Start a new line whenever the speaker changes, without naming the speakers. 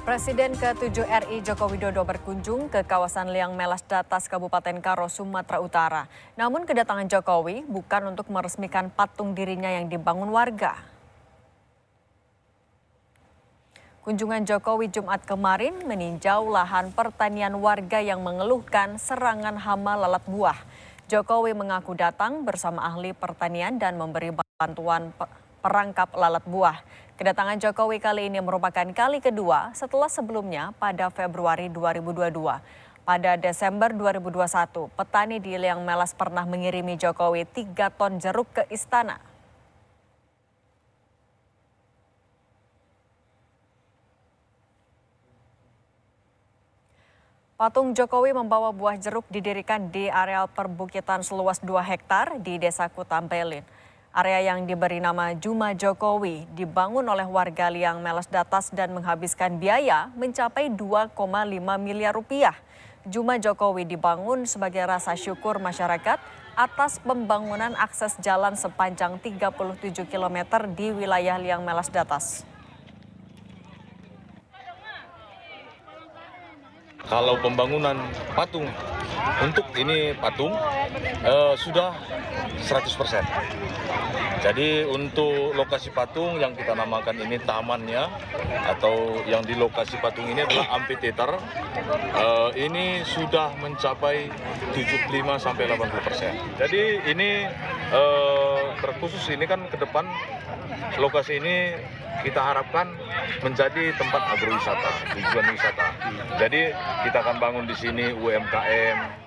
Presiden ke-7 RI Joko Widodo berkunjung ke kawasan Liang Melas Datas, Kabupaten Karo, Sumatera Utara. Namun kedatangan Jokowi bukan untuk meresmikan patung dirinya yang dibangun warga. Kunjungan Jokowi Jumat kemarin meninjau lahan pertanian warga yang mengeluhkan serangan hama lalat buah. Jokowi mengaku datang bersama ahli pertanian dan memberi bantuan perangkap lalat buah. Kedatangan Jokowi kali ini merupakan kali kedua setelah sebelumnya pada Februari 2022. Pada Desember 2021, petani di Liang Melas pernah mengirimi Jokowi 3 ton jeruk ke istana. Patung Jokowi membawa buah jeruk didirikan di areal perbukitan seluas 2 hektar di Desa Kutampelin. Area yang diberi nama Juma Jokowi dibangun oleh warga Liang Melas Datas dan menghabiskan biaya mencapai 2,5 miliar rupiah. Juma Jokowi dibangun sebagai rasa syukur masyarakat atas pembangunan akses jalan sepanjang 37 km di wilayah Liang Melas Datas.
Kalau pembangunan patung, untuk ini patung sudah 100%. Jadi untuk lokasi patung yang kita namakan ini tamannya atau yang di lokasi patung ini adalah amphitheater, ini sudah mencapai 75-80%. Jadi ini terkhusus ini kan ke depan lokasi ini kita harapkan menjadi tempat agrowisata, tujuan wisata. Jadi kita akan bangun di sini UMKM,